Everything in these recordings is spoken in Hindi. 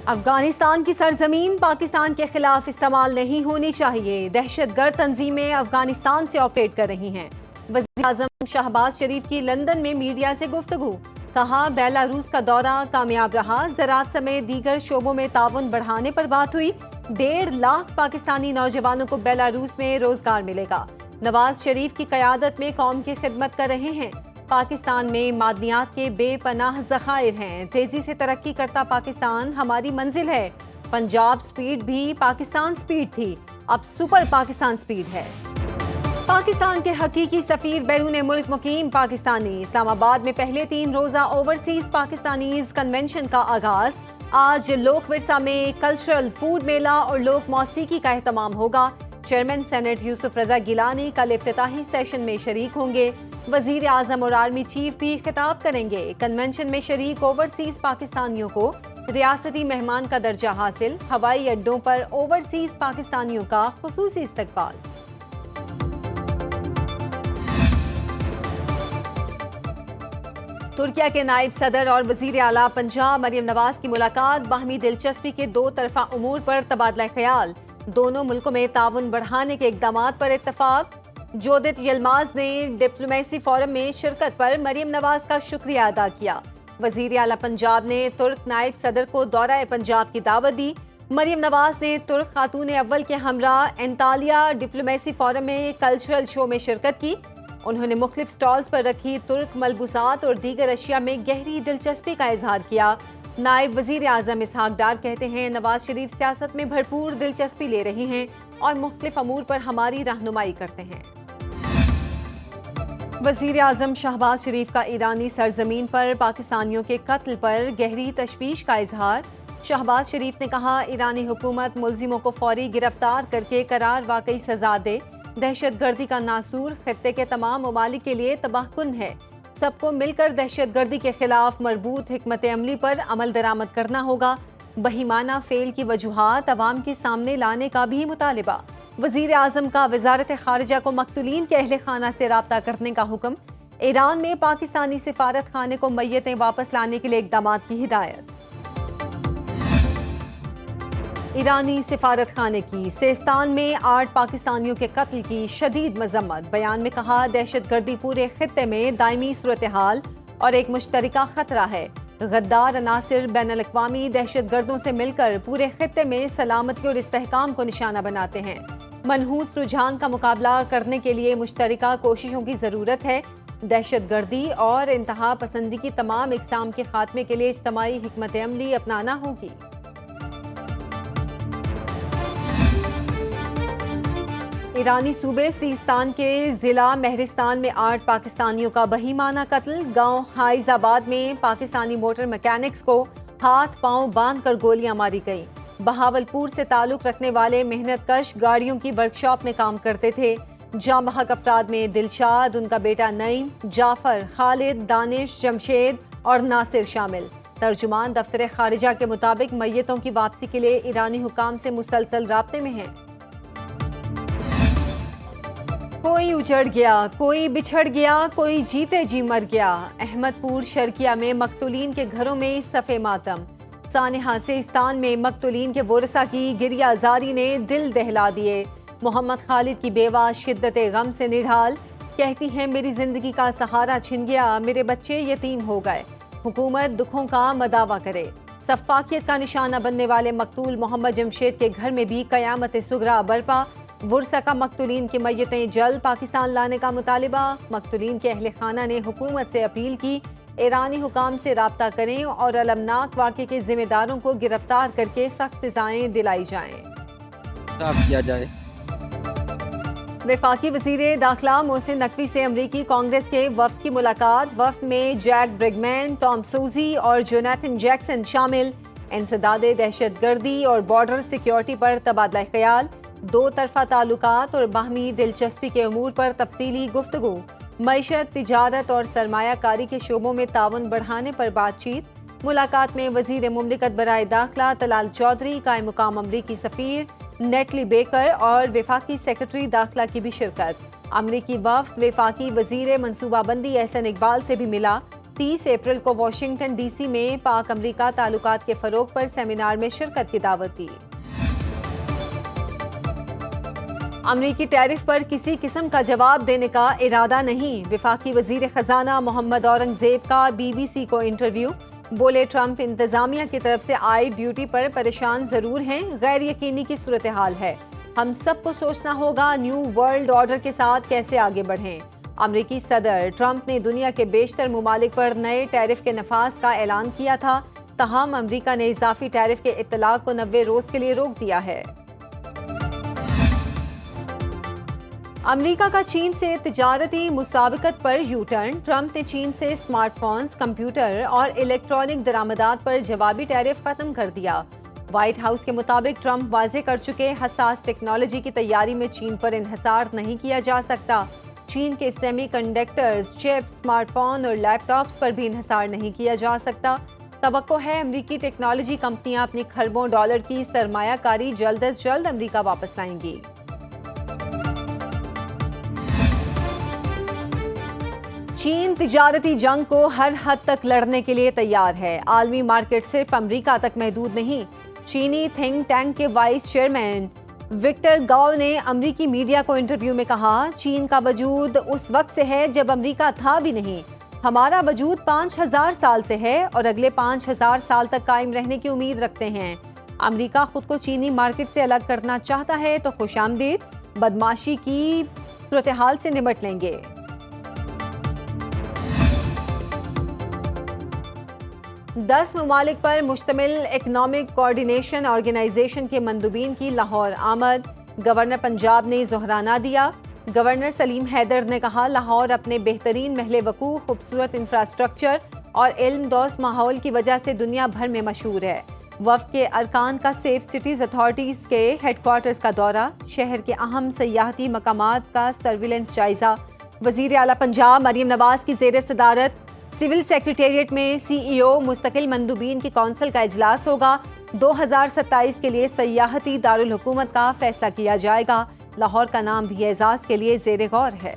अफगानिस्तान की सरजमीन पाकिस्तान के खिलाफ इस्तेमाल नहीं होनी चाहिए। दहशतगर्द तंजीमें अफगानिस्तान से ऑपरेट कर रही हैं। वज़ीर-ए-आज़म शहबाज शरीफ की लंदन में मीडिया से गुफ्तगू। कहा, बेलारूस का दौरा कामयाब रहा। ज़राअत समेत दीगर शोबों में ताउन बढ़ाने पर बात हुई। 1.5 लाख पाकिस्तानी नौजवानों को बेलारूस में रोजगार मिलेगा। नवाज शरीफ की क़यादत में कौम की खिदमत कर रहे हैं। पाकिस्तान में मादनियात के बेपनाह ज़खायर हैं। तेजी से तरक्की करता पाकिस्तान हमारी मंजिल है। पंजाब स्पीड भी पाकिस्तान स्पीड थी, अब सुपर पाकिस्तान स्पीड है। पाकिस्तान के हकीकी सफीर बैरून मुल्क मुकीम पाकिस्तानी। इस्लामाबाद में पहले 3 रोजा ओवरसीज पाकिस्तानीज कन्वेंशन का आगाज। आज लोक विरसा में कल्चरल फूड मेला और लोक मौसीकी का एहतमाम होगा। चेयरमैन सेनेट यूसुफ रजा गिलानी कल इफ्तिताही सेशन में शरीक होंगे। वजीर आजम और आर्मी चीफ भी खिताब करेंगे। कन्वेंशन में शरीक ओवरसीज पाकिस्तानियों को रियासती मेहमान का दर्जा हासिल। हवाई अड्डों पर ओवरसीज पाकिस्तानियों का खुसूसी इस्तकबाल। तुर्किया के नायब सदर और वजीर आला पंजाब मरियम नवाज की मुलाकात। बाहमी दिलचस्पी के 2 तरफा उमूर पर तबादला ख्याल। दोनों मुल्कों में ताउन बढ़ाने के इकदाम पर इत्तफाक। जोदित यलमाज ने डिप्लोमेसी फोरम में शिरकत पर मरियम नवाज का शुक्रिया अदा किया। वजीर आला पंजाब ने तुर्क नायब सदर को दौरा पंजाब की दावत दी। मरियम नवाज ने तुर्क खातून अव्वल के हमरा एंतालिया डिप्लोमेसी फोरम में कल्चरल शो में शिरकत की। उन्होंने मुख्तलिफ स्टॉल्स पर रखी तुर्क मलबूसात और दीगर अशिया में गहरी दिलचस्पी का इजहार किया। नायब वजीर आजम इसहाक डार कहते हैं, नवाज शरीफ सियासत में भरपूर दिलचस्पी ले रहे हैं और मुख्तलिफ अमूर पर हमारी रहनुमाई करते हैं। वजीर आजम शहबाज शरीफ का ईरानी सरजमीन पर पाकिस्तानियों के कत्ल पर गहरी तशवीश का इजहार। शहबाज शरीफ ने कहा, ईरानी हुकूमत मुलजिमों को फौरी गिरफ्तार करके करार वाकई सजा दे। दहशतगर्दी का नासूर खित्ते के तमाम ममालिक के लिए तबाहकुन है। सबको मिलकर दहशतगर्दी के खिलाफ मरबूत हिकमत अमली पर अमल दरामद करना होगा। बहीमाना फेल की वजूहात अवाम के सामने लाने का भी मुतालिबा। वजीर आजम का वजारत खारिजा को मकतूलीन के अहले खाना से राब्ता करने का हुक्म। ईरान में पाकिस्तानी सिफारत खाने को मैयतें वापस लाने के लिए इकदाम की हिदायत। ईरानी सिफारत खाने की सेस्तान में 8 पाकिस्तानियों के कत्ल की शदीद मजम्मत। बयान में कहा, दहशतगर्दी पूरे खित्ते में दायमी सूरत हाल और एक मुश्तरका खतरा है। गद्दार अनासिर बैनुल अक़वामी दहशतगर्दों से मिलकर पूरे खित्ते में सलामती और इस्तेहकाम को निशाना बनाते हैं। मनहूस रुझान का मुकाबला करने के लिए मुश्तरका कोशिशों की जरूरत है। दहशतगर्दी और इंतहा पसंदी की तमाम इक़साम के खात्मे के लिए इज्तिमाई हिकमत अमली अपनाना होगी। ईरानी सूबे सीस्तान के जिला महरिस्तान में 8 पाकिस्तानियों का बहीमाना कत्ल। गांव हाइजाबाद में पाकिस्तानी मोटर मैकेनिक्स को हाथ पांव बांधकर गोलियां मारी गईं। बहावलपुर से ताल्लुक रखने वाले मेहनतकश गाड़ियों की वर्कशॉप में काम करते थे। जाम बहक अफराद में दिलशाद, उनका बेटा नईम, जाफर, खालिद, दानिश, जमशेद और नासिर शामिल। तर्जुमान दफ्तर खारिजा के मुताबिक मैयतों की वापसी के लिए ईरानी हुकाम से मुसलसल राब्ते में हैं। कोई उजड़ गया, कोई बिछड़ गया, कोई जीते जी मर गया। अहमदपुर शर्किया में मकतूलीन के घरों में सफ़े मातम। सानिहा सेस्तान में मकतूलीन के वरसा की गिरियाजारी ने दिल दहला दिए। मोहम्मद खालिद की बेवा शिद्दत गम से निढाल, कहती हैं, मेरी जिंदगी का सहारा छिन गया, मेरे बच्चे यतीम हो गए। हुकूमत दुखों का मदावा करे। सफ़ाकियत का निशाना बनने वाले मकतूल मोहम्मद जमशेद के घर में भी कयामत सुगरा बरपा। वुरसा का मकतूलीन की मैयतें जल्द पाकिस्तान लाने का मुतालिबा। मकतूलीन के अहले खाना ने हुकूमत से अपील की, ईरानी हुकाम से राब्ता करें और अलमनाक वाक़े के जिम्मेदारों को गिरफ्तार करके सख्त सजाएं दिलाई जाएं। किया जाए। वफाकी वज़ीर दाखिला मोहसिन नकवी से अमरीकी कांग्रेस के वफ्द की मुलाकात। वफ्द में जैक ब्रिगमैन, टॉम सूजी और जोनाथन जैक्सन शामिल। इंसदादे दहशतगर्दी और बॉर्डर सिक्योरिटी पर तबादला ख्याल। 2 तरफा ताल्लुकात और बाहमी दिलचस्पी के अमूर पर तफसीली गुफ्तगू। मईशत, तिजारत और सरमायाकारी के शोबों में ताउन बढ़ाने पर बातचीत। मुलाकात में वजीर मुमलिकत बराए दाखिला तलाल चौधरी, कायम मुकाम अमरीकी सफ़ीर नेटली बेकर और वफाकी सेक्रेटरी दाखिला की भी शिरकत। अमरीकी वफ्द वफाकी वजीर मनसूबाबंदी एहसन इकबाल से भी मिला। 30 अप्रैल को वाशिंगटन डीसी में पाक अमरीका ताल्लुकात के फरोग पर सेमिनार में शिरकत की दावत दी। अमरीकी टैरिफ पर किसी किस्म का जवाब देने का इरादा नहीं, वफाकी वजीर खजाना मोहम्मद औरंगजेब का बीबीसी को इंटरव्यू। बोले, ट्रंप इंतजामिया की तरफ से आई ड्यूटी पर परेशान जरूर हैं, गैर यकीनी की सूरत हाल है। हम सबको सोचना होगा न्यू वर्ल्ड ऑर्डर के साथ कैसे आगे बढ़ें। अमरीकी सदर ट्रंप ने दुनिया के बेशतर मुमालिक पर नए टैरिफ के नफाज का ऐलान किया था, तहम अमरीका ने इजाफी टैरिफ के इत्तलाक को 90 रोज के लिए रोक दिया है। अमरीका का चीन से तिजारती मुसाबकत पर यू टर्न। ट्रंप ने चीन से स्मार्टफोन्स, कंप्यूटर और इलेक्ट्रॉनिक दरामदात पर जवाबी टैरिफ खत्म कर दिया। व्हाइट हाउस के मुताबिक ट्रंप वाजे कर चुके हसास टेक्नोलॉजी की तैयारी में चीन पर इन्हिसार नहीं किया जा सकता। चीन के सेमीकंडक्टर्स, चिप्स, स्मार्टफोन और लैपटॉप्स पर भी इन्हिसार नहीं किया जा सकता। तवक्को है अमरीकी टेक्नोलॉजी कंपनियां अपनी खरबों डॉलर की सरमायाकारी जल्द अज जल्द अमरीका वापस लाएंगी। चीन तिजारती जंग को हर हद तक लड़ने के लिए तैयार है। आलमी मार्केट सिर्फ अमरीका तक महदूद नहीं। चीनी थिंक टैंक के वाइस चेयरमैन विक्टर गाओ ने अमरीकी मीडिया को इंटरव्यू में कहा, चीन का वजूद उस वक्त से है जब अमरीका था भी नहीं। हमारा वजूद 5000 साल से है और अगले 5000 साल तक कायम रहने की उम्मीद रखते हैं। अमरीका खुद को चीनी मार्केट से अलग करना चाहता है तो खुशामदीद, बदमाशी की सूरत हाल से निपट लेंगे। दस ममालिक पर मुश्तमिल इकनॉमिक कोऑर्डिनेशन ऑर्गेनाइजेशन के मंदुबीन की लाहौर आमद। गवर्नर पंजाब ने जोहराना दिया। गवर्नर सलीम हैदर ने कहा, लाहौर अपने बेहतरीन महल वकूफ, खूबसूरत इंफ्रास्ट्रक्चर और इल्मदोज़ माहौल की वजह से दुनिया भर में मशहूर है। वफ्द के अरकान का सेफ सिटीज़ अथॉरिटीज़ के हेडक्वार्टर्स का दौरा, शहर के अहम सयाहती मकामात का सर्विलेंस जायजा। वज़ीर आला पंजाब मरीम नवाज की ज़ेर सदारत सिविल सेक्रेटेरिएट में सीईओ मुस्तकिल मंदुबीन की कौंसिल का इजलास होगा। 2027 के लिए सयाहती दारुल हुकूमत का फैसला किया जाएगा। लाहौर का नाम भी एजाज के लिए ज़ेर गौर है।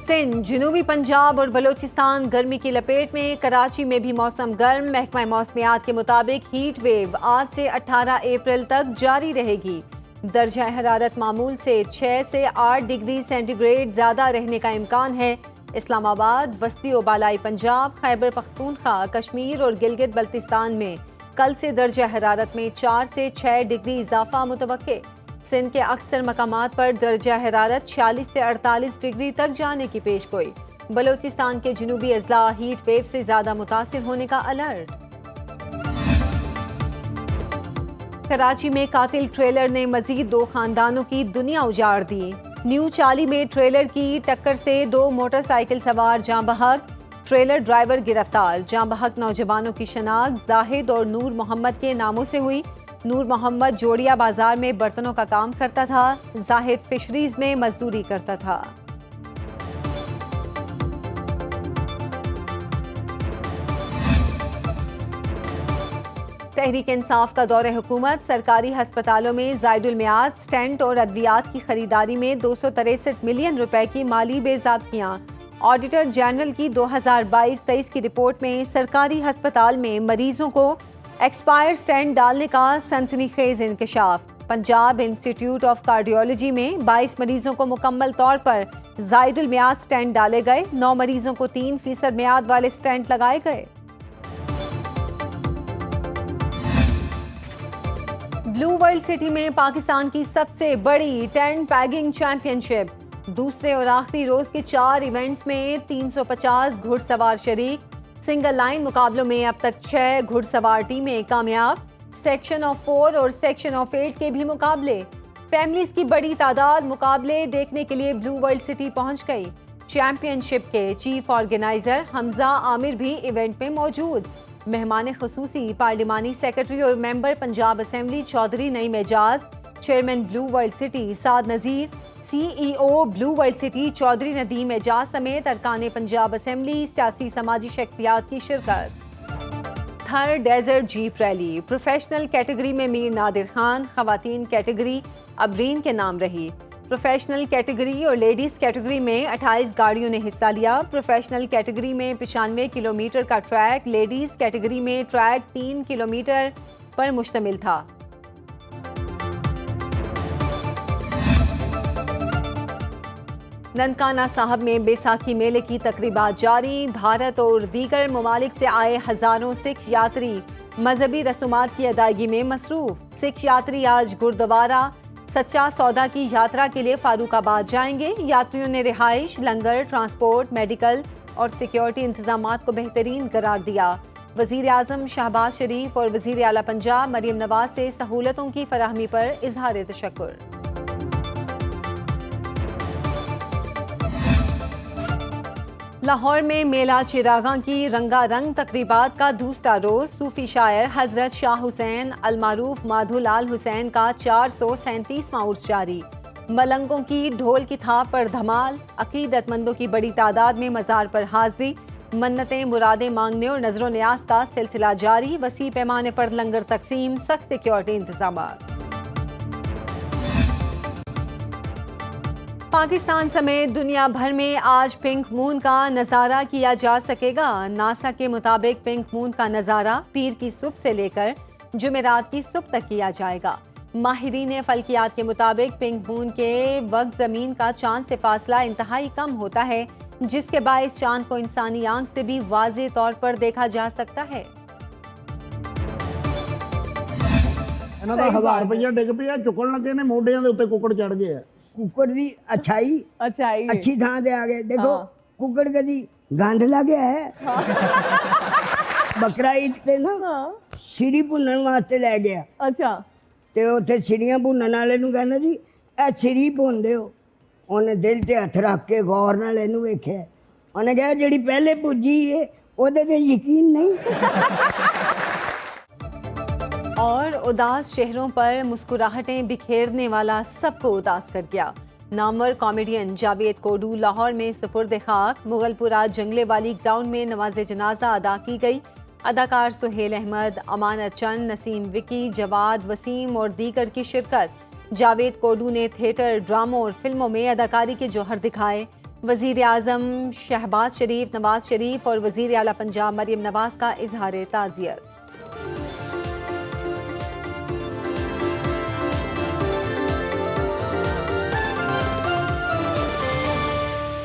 सिंध, जनूबी पंजाब और बलोचिस्तान गर्मी की लपेट में। कराची में भी मौसम गर्म। महकमा मौसमियात के मुताबिक हीट वेव आज से 18 अप्रैल तक जारी रहेगी। दर्जा हरारत मामूल से 6 से 8 डिग्री सेंटीग्रेड ज़्यादा रहने का इम्कान है। इस्लामाबाद, वस्ती और बालाई पंजाब, खैबर पख्तूनख्वा, कश्मीर और गिलगित बल्तिस्तान में कल से दर्जा हरारत में 4 से 6 डिग्री इजाफा मुतवक्के। सिंध के अक्सर मकामात पर दर्जा हरारत 46 से 48 डिग्री तक जाने की पेशगोई। बलोचिस्तान के जनूबी अजला हीट वेव से ज़्यादा मुतासिर होने का अलर्ट। कराची में कातिल ट्रेलर ने मजीद 2 खानदानों की दुनिया उजाड़ दी। न्यू चाली में ट्रेलर की टक्कर से 2 मोटरसाइकिल सवार जाँ बहक, ट्रेलर ड्राइवर गिरफ्तार। जाँ बहक नौजवानों की शनाख्त जाहिद और नूर मोहम्मद के नामों से हुई। नूर मोहम्मद जोड़िया बाजार में बर्तनों का काम करता था, जाहिद फिशरीज में मजदूरी करता था। तहरीक इंसाफ का दौरे हुकूमत। सरकारी हस्पतालों में ज़ायदुल मियाद स्टेंट और अद्वियात की खरीदारी में 263 मिलियन रुपए की माली बेज़ाब्तियाँ। ऑडिटर जनरल की 2022-23 की रिपोर्ट में सरकारी हस्पताल में मरीजों को एक्सपायर स्टेंट डालने का सनसनीखेज इंकशाफ। पंजाब इंस्टीट्यूट ऑफ कार्डियोलॉजी में 22 मरीजों को मुकम्मल तौर पर ज़ायदुल मियाद स्टेंट डाले गए। 9 मरीजों को 3% मियाद वाले स्टेंट लगाए गए। ब्लू वर्ल्ड सिटी में पाकिस्तान की सबसे बड़ी टेंट पैगिंग चैंपियनशिप। दूसरे और आखिरी रोज के 4 इवेंट्स में 350 घुड़सवार शरीक। सिंगल लाइन मुकाबलों में अब तक 6 घुड़सवार टीमें कामयाब। सेक्शन ऑफ 4 और सेक्शन ऑफ 8 के भी मुकाबले। फैमिलीज की बड़ी तादाद मुकाबले देखने के लिए ब्लू वर्ल्ड सिटी पहुंच गई। चैंपियनशिप के चीफ ऑर्गेनाइजर हमजा आमिर भी इवेंट में मौजूद। मेहमान खुसूसी पार्लिमानी सेक्रेटरी और member Punjab assembly Chaudhry Naeem Ejaz, chairman blue world city Saad Nazir, CEO blue world city Chaudhry Nadeem Ejaz समेत अरकान पंजाब असेंबली, सियासी समाजी शख्सियात की शिरकत। Third desert jeep rally. Professional category में मीर नादिर खान, खवातीन कैटेगरी अबरीन के नाम रही। प्रोफेशनल कैटेगरी और लेडीज कैटेगरी में 28 गाड़ियों ने हिस्सा लिया। प्रोफेशनल कैटेगरी में 95 किलोमीटर का ट्रैक, लेडीज कैटेगरी में ट्रैक 3 किलोमीटर पर मुश्तमिल था। ननकाना साहब में बैसाखी मेले की तकरीबात जारी। भारत और दीगर ममालिक से आए हजारों सिख यात्री मजहबी रसूमात की अदायगी में मसरूफ। सिख यात्री आज गुरुद्वारा सच्चा सौदा की यात्रा के लिए फारूकाबाद जाएंगे। यात्रियों ने रिहाइश, लंगर, ट्रांसपोर्ट, मेडिकल और सिक्योरिटी इंतजामात को बेहतरीन करार दिया। वजीर आजम शहबाज शरीफ और वजीर आला पंजाब मरियम नवाज से सहूलतों की फराहमी पर इजहार तशक्कुर। लाहौर में मेला चिरागां की रंगारंग तकरीबात का दूसरा रोज सूफी शायर हजरत शाह हुसैन अलमारूफ माधुलाल हुसैन का 437वां उर्स जारी। मलंगों की ढोल की थाप पर धमाल, अकीदतमंदों की बड़ी तादाद में मज़ार पर हाजिरी, मन्नतें मुरादें मांगने और नजरों न्याज का सिलसिला जारी। वसी पैमाने पर लंगर तकसीम, सख्त सिक्योरिटी इंतजामात। पाकिस्तान समेत दुनिया भर में आज पिंक मून का नज़ारा किया जा सकेगा। नासा के मुताबिक पिंक मून का नज़ारा पीर की सुबह से लेकर जुमेरात की सुबह तक किया जाएगा। माहिरीन फल्कियात के मुताबिक पिंक मून के वक्त ज़मीन का चांद से फासला इंतहाई कम होता है, जिसके बायस चांद को इंसानी आंख से भी वाज़े तौर पर देखा जा सकता है। ਇਹਨਾਂ ਦਾ 1000 ਰੁਪਇਆ ਡਿੱਗ ਪਿਆ, ਚੁੱਕਣ ਲੱਗੇ ਨੇ ਮੋਢਿਆਂ ਦੇ ਉੱਤੇ ਕੁੱਕੜ ਚੜ ਗਏ ਆ। कुकर दी अच्छाई अच्छी थां ते आ गए। देखो कुकर कदी गंद ला गया है। बकरा ईद ते ना सिरी भुनन वास्ते लै गया। अच्छा ते उत्थे सिरियां भुनन वाले नूं कहना जी ए सिरी भुन दिओ। ਉਹਨੇ दिल ते हथ रख के गौर नाल ਇਹਨੂੰ ਵੇਖਿਆ। ਉਹਨੇ ਕਿਹਾ ਜਿਹੜੀ ਪਹਿਲੇ ਭੁੱਜੀ ਏ ਉਹਦੇ ਤੇ ਯਕੀਨ नहीं। और उदास चेहरों पर मुस्कुराहटें बिखेरने वाला सबको उदास कर गया। नामवर कॉमेडियन जावेद कोडू लाहौर में सुपुर्द खाक। मुगलपुरा जंगले वाली ग्राउंड में नमाज जनाजा अदा की गई। अदाकार सुहेल अहमद, अमानत चंद, नसीम विकी, जवाद, वसीम और दीगर की शिरकत। जावेद कोडू ने थिएटर, ड्रामों और फिल्मों में अदाकारी के जौहर दिखाए। वजीर आजम शहबाज शरीफ, नवाज शरीफ और वजीर आला पंजाब मरियम नवाज का इजहार ताज़ियत।